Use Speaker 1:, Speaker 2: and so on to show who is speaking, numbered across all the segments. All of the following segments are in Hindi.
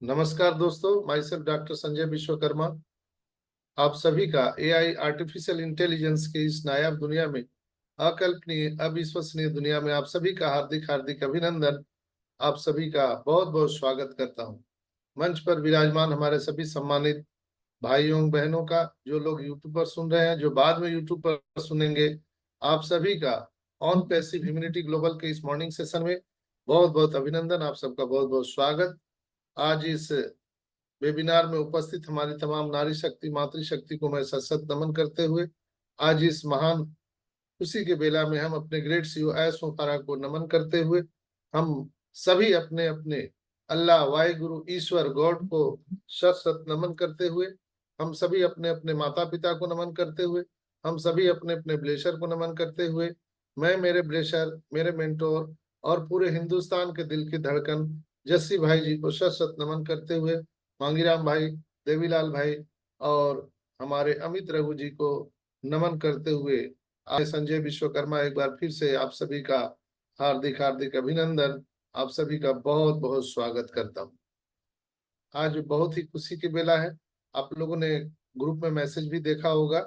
Speaker 1: नमस्कार दोस्तों, my self doctor Sanjay Vishwakarma. आप सभी का एआई आर्टिफिशियल इंटेलिजेंस की इस नायाब दुनिया में, अकल्पनीय अविश्वसनीय दुनिया में आप सभी का हार्दिक हार्दिक अभिनंदन। आप सभी का बहुत बहुत स्वागत करता हूं। मंच पर विराजमान हमारे सभी सम्मानित भाइयों बहनों का, जो लोग यूट्यूब पर सुन रहे हैं, जो बाद में यूट्यूब पर सुनेंगे, आप सभी का ऑन पैसिव ह्यूमैनिटी ग्लोबल के इस मॉर्निंग सेशन में बहुत बहुत अभिनंदन। आप सबका बहुत बहुत स्वागत। आज इस वेबिनार में उपस्थित हमारी तमाम नारी शक्ति मातृशक्ति को मैं सशक्त नमन करते हुए, आज इस महान खुशी के बेला में हम अपने ग्रेट सीईओ ऐशो फारा को नमन करते हुए, हम सभी अपने अपने अल्लाह वाहिगुरु ईश्वर गॉड को शत शत नमन करते हुए, हम सभी अपने अपने माता पिता को नमन करते हुए, हम सभी अपने अपने ब्लेशर को नमन करते हुए, मैं मेरे ब्लेशर, मेरे मेंटोर और पूरे हिंदुस्तान के दिल की धड़कन जस्सी भाई जी को शत शत नमन करते हुए, मांगीराम भाई, देवीलाल भाई और हमारे अमित रघु जी को नमन करते हुए, आज संजय विश्वकर्मा एक बार फिर से आप सभी का हार्दिक हार्दिक अभिनंदन, आप सभी का बहुत बहुत स्वागत करता हूँ। आज बहुत ही खुशी की बेला है। आप लोगों ने ग्रुप में मैसेज भी देखा होगा,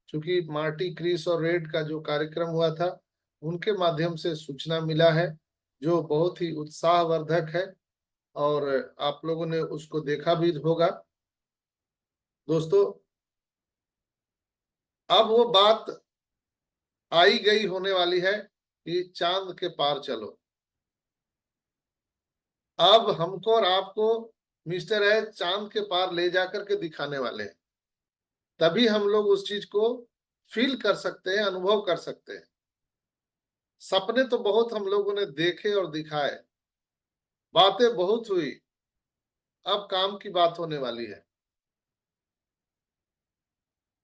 Speaker 1: क्योंकि मार्टी, क्रिस और रेड का जो कार्यक्रम हुआ था, उनके माध्यम से सूचना मिला है जो बहुत ही उत्साहवर्धक है, और आप लोगों ने उसको देखा भी होगा। दोस्तों, अब वो बात आई गई होने वाली है कि चांद के पार चलो। अब हमको और आपको मिस्टर है चांद के पार ले जाकर के दिखाने वाले हैं, तभी हम लोग उस चीज को फील कर सकते हैं, अनुभव कर सकते हैं। सपने तो बहुत हम लोगों ने देखे और दिखाए, बातें बहुत हुई, अब काम की बात होने वाली है।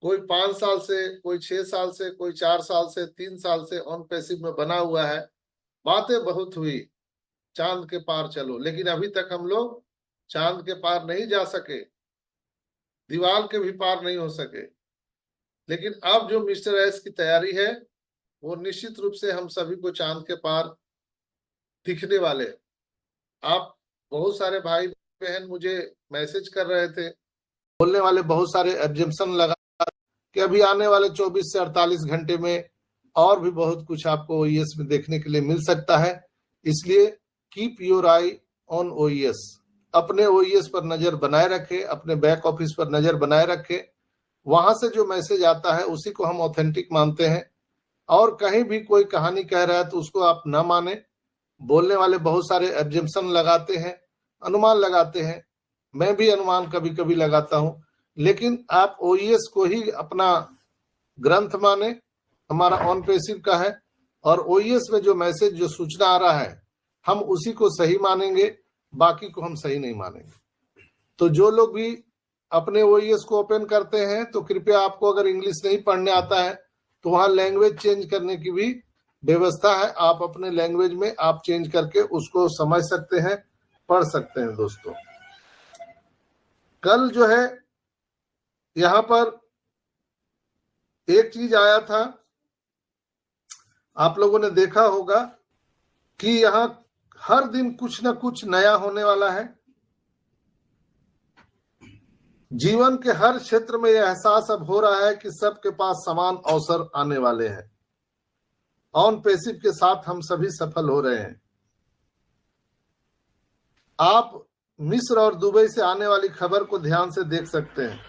Speaker 1: कोई 5 साल से, कोई 6 साल से, कोई 4 साल से, 3 साल से ऑन पैसिव में बना हुआ है, बातें बहुत हुई, चांद के पार चलो, लेकिन अभी तक हम लोग चांद के पार नहीं जा सके, दीवार के भी पार नहीं हो सके। लेकिन अब जो मिस्टर एस की तैयारी है, वो निश्चित रूप से हम सभी को चांद के पार दिखने वाले। आप बहुत सारे भाई बहन मुझे मैसेज कर रहे थे, बोलने वाले बहुत सारे एब्जम्पशन लगा कि अभी आने वाले 24 से 48 घंटे में और भी बहुत कुछ आपको ओईएस में देखने के लिए मिल सकता है। इसलिए कीप योर आई ऑन ओईएस, अपने ओईएस पर नजर बनाए रखे, अपने बैक ऑफिस पर नजर बनाए रखे। वहां से जो मैसेज आता है उसी को हम ऑथेंटिक मानते हैं, और कहीं भी कोई कहानी कह रहा है तो उसको आप न माने। बोलने वाले बहुत सारे एब्जम्पशन लगाते हैं, अनुमान लगाते हैं, मैं भी अनुमान कभी कभी लगाता हूं, लेकिन आप ओईएस को ही अपना ग्रंथ माने। हमारा ऑन पैसिव का है, और ओईएस में जो मैसेज, जो सूचना आ रहा है, हम उसी को सही मानेंगे, बाकी को हम सही नहीं मानेंगे। तो जो लोग भी अपने ओईएस को ओपन करते हैं, तो कृपया, आपको अगर इंग्लिश नहीं पढ़ने आता है तो वहां लैंग्वेज चेंज करने की भी व्यवस्था है। आप अपने लैंग्वेज में आप चेंज करके उसको समझ सकते हैं, पढ़ सकते हैं। दोस्तों, कल जो है यहाँ पर एक चीज आया था, आप लोगों ने देखा होगा कि यहाँ हर दिन कुछ ना कुछ नया होने वाला है। जीवन के हर क्षेत्र में यह एहसास अब हो रहा है कि सबके पास समान अवसर आने वाले हैं। ऑन पैसिव के साथ हम सभी सफल हो रहे हैं। आप मिस्र और दुबई से आने वाली खबर को ध्यान से देख सकते हैं।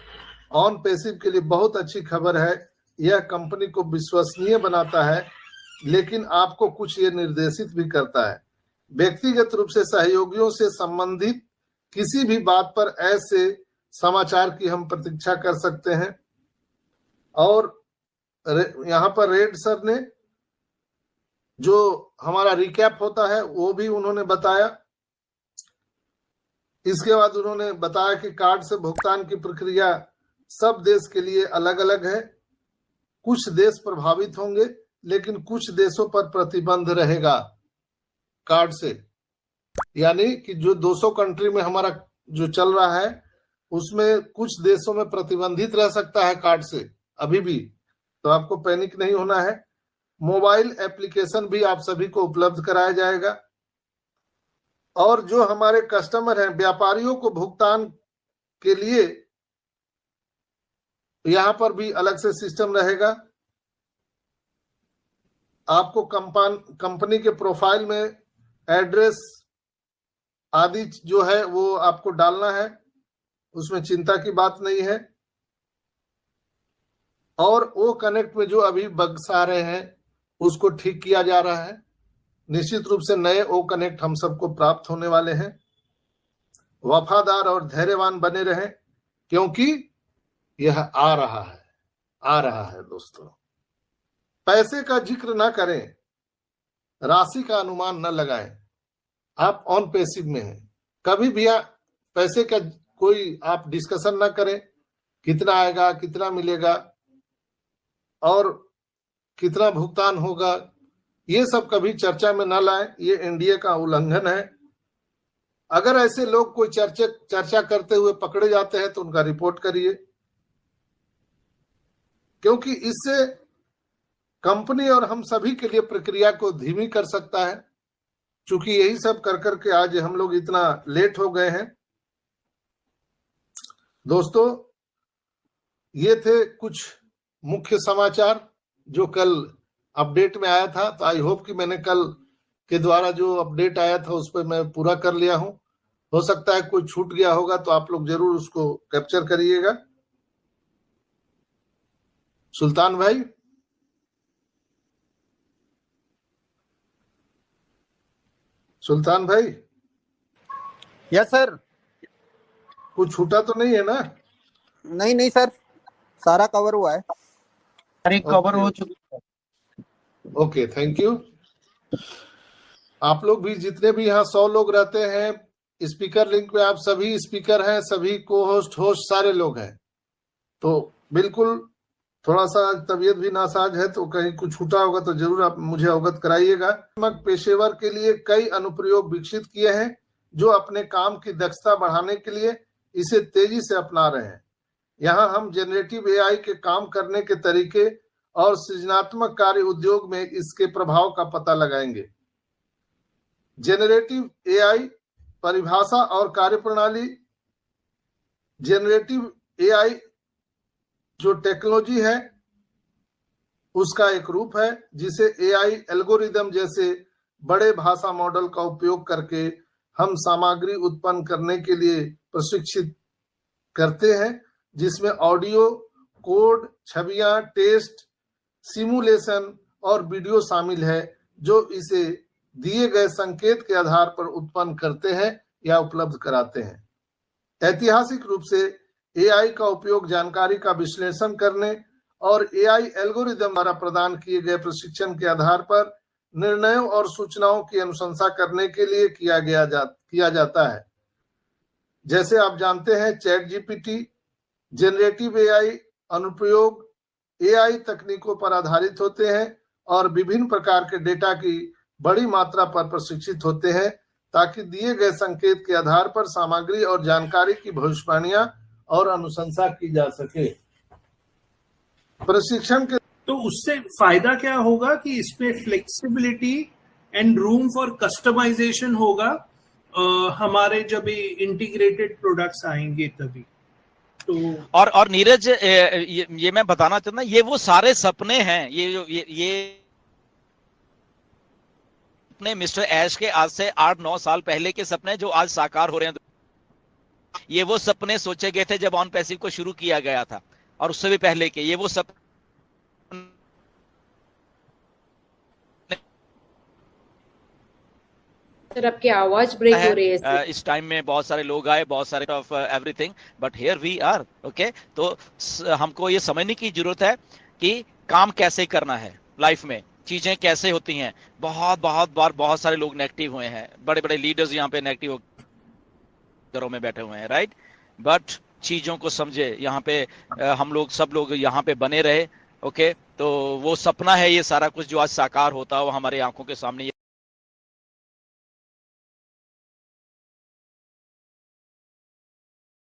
Speaker 1: ऑन पैसिव के लिए बहुत अच्छी खबर है। यह कंपनी को विश्वसनीय बनाता है, लेकिन आपको कुछ ये निर्देशित भी करता है। व्यक्तिगत रूप से सहयोगियों से संबंधित किसी भी बात पर ऐसे समाचार की हम प्रतीक्षा कर सकते हैं। और यहाँ पर रेड सर ने जो हमारा रिकैप होता है वो भी उन्होंने बताया। इसके बाद उन्होंने बताया कि कार्ड से भुगतान की प्रक्रिया सब देश के लिए अलग अलग है। कुछ देश प्रभावित होंगे, लेकिन कुछ देशों पर प्रतिबंध रहेगा कार्ड से। यानी कि जो 200 कंट्री में हमारा जो चल रहा है, उसमें कुछ देशों में प्रतिबंधित रह सकता है कार्ड से अभी भी, तो आपको पैनिक नहीं होना है। मोबाइल एप्लीकेशन भी आप सभी को उपलब्ध कराया जाएगा, और जो हमारे कस्टमर हैं, व्यापारियों को भुगतान के लिए यहां पर भी अलग से सिस्टम रहेगा। आपको कंपनी के प्रोफाइल में एड्रेस आदि जो है वो आपको डालना है, उसमें चिंता की बात नहीं है। और ओ कनेक्ट में जो अभी बग्स आ रहे हैं उसको ठीक किया जा रहा है। निश्चित रूप से नए ओ कनेक्ट हम सबको प्राप्त होने वाले हैं। वफादार और धैर्यवान बने रहें, क्योंकि यह आ रहा है दोस्तों। पैसे का जिक्र ना करें, राशि का अनुमान न लगाएं। आप ऑन पैसिव में हैं, कभी भी पैसे का कोई आप डिस्कशन ना करें, कितना आएगा, कितना मिलेगा और कितना भुगतान होगा, ये सब कभी चर्चा में न लाएं। ये एनडीए का उल्लंघन है। अगर ऐसे लोग कोई चर्चा करते हुए पकड़े जाते हैं तो उनका रिपोर्ट करिए, क्योंकि इससे कंपनी और हम सभी के लिए प्रक्रिया को धीमी कर सकता है। चूंकि यही सब कर करके आज हम लोग इतना लेट हो गए हैं। दोस्तों, ये थे कुछ मुख्य समाचार जो कल अपडेट में आया था। तो आई होप कि मैंने कल के द्वारा जो अपडेट आया था उस पर मैं पूरा कर लिया हूं। हो सकता है कोई छूट गया होगा तो आप लोग जरूर उसको कैप्चर करिएगा। सुल्तान भाई, सुल्तान भाई।
Speaker 2: Yes sir.
Speaker 1: कुछ छूटा तो नहीं है ना?
Speaker 2: नहीं सर, सारा कवर हुआ है।
Speaker 3: कवर हो चुका है।
Speaker 1: Okay, thank you. आप लोग भी, जितने भी यहाँ 100 लोग रहते हैं, स्पीकर लिंक पे आप सभी स्पीकर हैं, सभी को होस्ट सारे लोग हैं। तो बिल्कुल थोड़ा सा तबीयत भी नासाज है तो कहीं कुछ छूटा होगा तो जरूर आप मुझे अवगत कराइएगा। पेशेवर के लिए कई अनुप्रयोग विकसित किए हैं जो अपने काम की दक्षता बढ़ाने के लिए इसे तेजी से अपना रहे हैं। यहाँ हम जनरेटिव एआई के काम करने के तरीके और सृजनात्मक कार्य उद्योग में इसके प्रभाव का पता लगाएंगे। जेनरेटिव एआई परिभाषा और कार्यप्रणाली। जेनरेटिव एआई जो टेक्नोलॉजी है उसका एक रूप है जिसे एआई एल्गोरिदम जैसे बड़े भाषा मॉडल का उपयोग करके हम सामग्री उत्पन्न करने के लिए प्रशिक्षित करते हैं, जिसमें ऑडियो, कोड, छवियां, टेस्ट, सिमुलेशन और वीडियो शामिल है, जो इसे दिए गए संकेत के आधार पर उत्पन्न करते हैं या उपलब्ध कराते हैं। ऐतिहासिक रूप से एआई का उपयोग जानकारी का विश्लेषण करने और एआई एल्गोरिदम द्वारा प्रदान किए गए प्रशिक्षण के आधार पर निर्णयों और सूचनाओं की अनुशंसा करने के लिए किया जाता है। जैसे आप जानते हैं, चैट जीपीटी, जनरेटिव एआई अनुप्रयोग एआई तकनीकों पर आधारित होते हैं और विभिन्न प्रकार के डेटा की बड़ी मात्रा पर प्रशिक्षित होते हैं ताकि दिए गए संकेत के आधार पर सामग्री और जानकारी की भविष्यवाणियां और अनुशंसा की जा सके। प्रशिक्षण के
Speaker 3: तो उससे फायदा क्या होगा कि इसमें flexibility and room for customization होगा। हमारे जब इंटीग्रेटेड प्रोडक्ट्स आएंगे तभी तो। और
Speaker 4: नीरज, ये मैं बताना चाहता हूँ, ये वो सारे सपने हैं, ये अपने मिस्टर ऐश के आज से 8-9 साल पहले के सपने जो आज साकार हो रहे हैं। ये वो सपने सोचे गए थे जब ऑन पैसिव को शुरू किया गया था, और उससे भी पहले के ये वो सपने।
Speaker 5: सर, आपकी आवाज ब्रेक हो रही है।
Speaker 4: इस टाइम में बहुत सारे लोग आए, बहुत सारे of everything, but here we are. Okay, तो हमको ये समझने की जरूरत है कि काम कैसे करना है, लाइफ में चीजें कैसे होती हैं। बहुत बार बहुत सारे लोग नेगेटिव हुए हैं, बड़े बड़े लीडर्स यहाँ पे नेगेटिव घरों में बैठे हुए हैं, राइट। बट चीजों को समझे, यहाँ पे हम लोग सब लोग यहाँ पे बने रहे। ओके, तो वो सपना है ये सारा कुछ जो आज साकार होता है वो हमारे आंखों के सामने